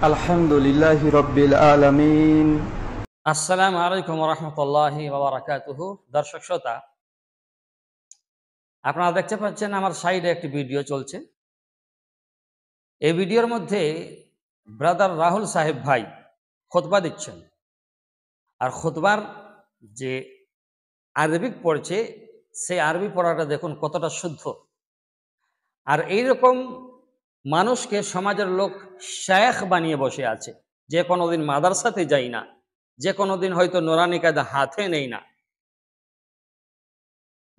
আলহামদুলিল্লাহি রাব্বিল আলামিন। আসসালামু আলাইকুম রহমতুল্লাহি বারাকাতুহু। দর্শক শ্রোতা, আপনারা দেখতে পাচ্ছেন আমার সাইডে একটি ভিডিও চলছে। এই ভিডিওর মধ্যে ব্রাদার রাহুল সাহেব ভাই খুতবা দিচ্ছেন, আর খুতবার যে আরবিক পড়ছে সেই আরবি পড়াটা দেখুন কতটা শুদ্ধ। আর এইরকম মানুষকে সমাজের লোক শায়েখ বানিয়ে বসে আছে, যে কোনোদিন মাদ্রাসাতে যাই না, যে কোনোদিন হয়তো নুরানি কায়দা হাতে নেই না।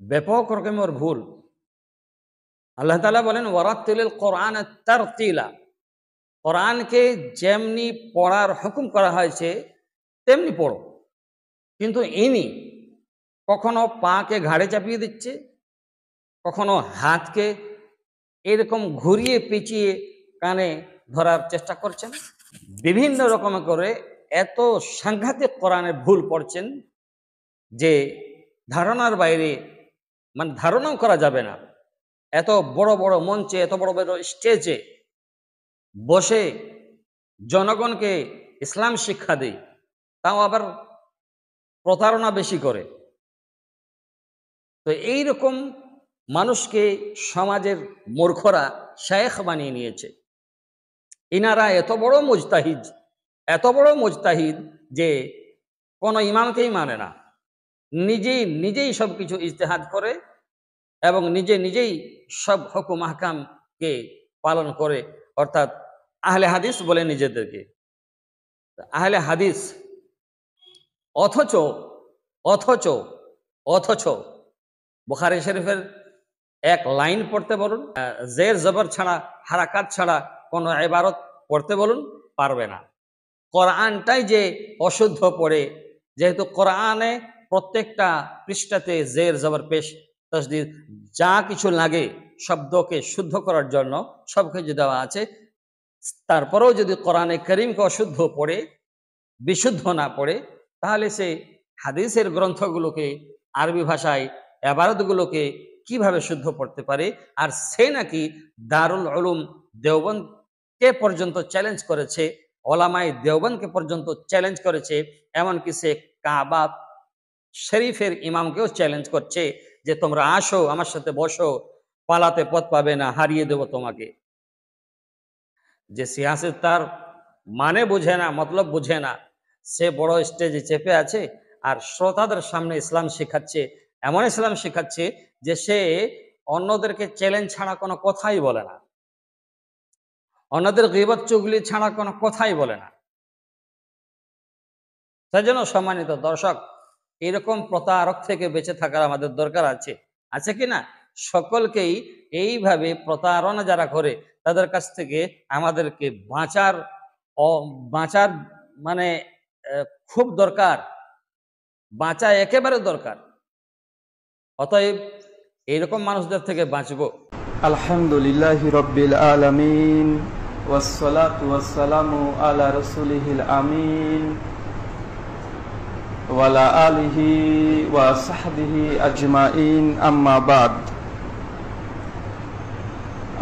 ব্যাপক রকমের ভুল। আল্লাহ তাআলা বলেন ওয়ারাত্তিলিল কোরআন তারতিলা, কোরআনকে যেমনি পড়ার হুকুম করা হয়েছে তেমনি পড়ো। কিন্তু ইনি কখনো পাকে ঘাড়ে চাপিয়ে দিচ্ছে, কখনো হাতকে এরকম ঘুরিয়ে পেঁচিয়ে কানে ধরার চেষ্টা করছেন। বিভিন্ন রকম করে এত সাংঘাতিক কোরআনে ভুল পড়ছেন যে ধারণার বাইরে, মানে ধারণাও করা যাবে না। এত বড় বড় মঞ্চে, এত বড় বড় স্টেজে বসে জনগণকে ইসলাম শিক্ষা দেয়, তাও আবার প্রতারণা বেশি করে। তো এইরকম মানুষকে সমাজের মূর্খরা শায়েখ বানিয়ে নিয়েছে। ইনারা এত বড় মুজতাহিদ যে কোনো ইমামকেই মানে না, নিজেই সব কিছু ইজতেহাদ করে এবং নিজেই সব হুকুম আহকামকে পালন করে, অর্থাৎ আহলে হাদিস বলে নিজেদেরকে আহলে হাদিস। অথচ অথচ অথচ বুখারী শরীফের এক লাইন পড়তে বলুন, জের জবর ছাড়া, হারাকাত ছাড়া কোনো ইবারত পড়তে বলুন, পারবে না। কোরআনটাই যে অশুদ্ধ পড়ে, যেহেতু কোরআনে প্রত্যেকটা পৃষ্ঠাতে জের জবর পেশ তাসদীদ যা কিছু লাগে শব্দকে শুদ্ধ করার জন্য সব কিছু দেওয়া আছে, তারপরেও যদি কোরআনে করিমকে অশুদ্ধ পড়ে, বিশুদ্ধ না পড়ে, তাহলে সে হাদিসের গ্রন্থগুলোকে, আরবি ভাষায় ইবারতগুলোকে কিভাবে শুদ্ধ পড়তে পারে? আর সে নাকি দারুল উলুম দেওবন্দকে পর্যন্ত চ্যালেঞ্জ করেছে, ওলামায়ে দেওবন্দকে পর্যন্ত চ্যালেঞ্জ করেছে, এমনকি সে কাবা শরীফের ইমামকেও চ্যালেঞ্জ করছে যে তোমরা আসো, আমার সাথে বসো, পালাতে পথ পাবে না, হারিয়ে দেব তোমাকে। যে সিয়াসত তার মানে বুঝে না, মতলব বুঝে না, সে বড় স্টেজে চেপে আছে আর শ্রোতাদের সামনে ইসলাম শেখাচ্ছে, এমন ইসলাম শেখাচ্ছে যে সে অন্যদেরকে চ্যালেঞ্জ ছাড়া কোনো কথাই বলে না, অন্যদের গীবত চুগলি ছাড়া কোনো কথাই বলে না। তাই জন্য সম্মানিত দর্শক, এরকম প্রতারক থেকে বেঁচে থাকার আমাদের দরকার আছে কি না? সকলকেই এইভাবে প্রতারণা যারা করে তাদের কাছ থেকে আমাদেরকে বাঁচার মানে খুব দরকার, বাঁচা একেবারে দরকার। অতএব এইরকম মানুষদের থেকে বাঁচবো। আলহামদুলিল্লাহি রাব্বিল আলামিন ওয়াসসালাতু ওয়াসসালামু আলা রাসূলিহিল আমিন ওয়া আলা আলিহি ওয়া সাহবিহি আজমাইন, আম্মা বাদ।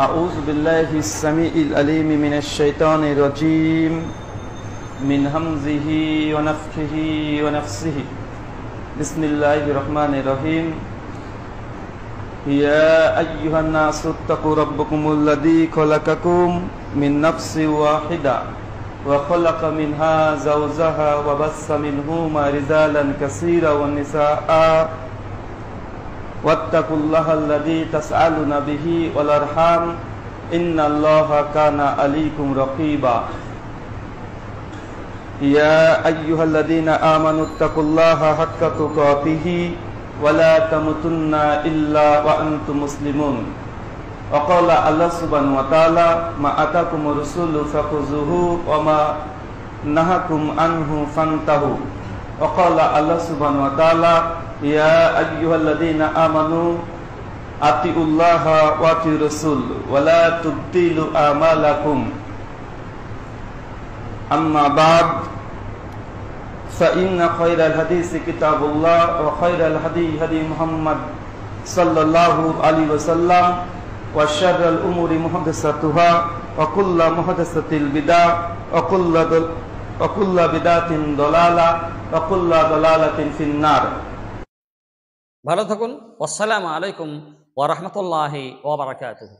আউযু বিল্লাহিস সামিউল আলিম মিনাশ শাইতানির রাজীম মিন হামজিহি ওয়া নাফখিহি ওয়া নাফসিহি। বিসমিল্লাহির রহমানির রহিম। يا أيها الناس اتقوا ربكم الذي خلقكم من نفس واحدة وخلق منها زوجها وبث منهما رجالا كثيرا والنساء واتقوا الله الذي تسألون به والأرحام إن الله كان عليكم رقيبا. يا أيها الذين آمنوا اتقوا الله حق تقاته ولا تموتن إلا وأنتم مسلمون. وقال الله سبحانه وتعالى ما آتاكم الرسول فخذوه وما نهاكم عنه فانتهوا. وقال الله سبحانه وتعالى يا أيها الذين آمنوا أطيعوا الله وأطيعوا الرسول ولا تبطلوا أعمالكم. أما بعد فإن خير الحديث كتاب الله وخير الهدي هدي محمد صلى الله عليه وسلم وشر الأمور محدثاتها وكل محدثة بدعة وكل بدعة ضلالة وكل ضلالة في النار. ভালো থাকুন। আসসালামু আলাইকুম ওয়া রাহমাতুল্লাহি ওয়া বারাকাতুহু।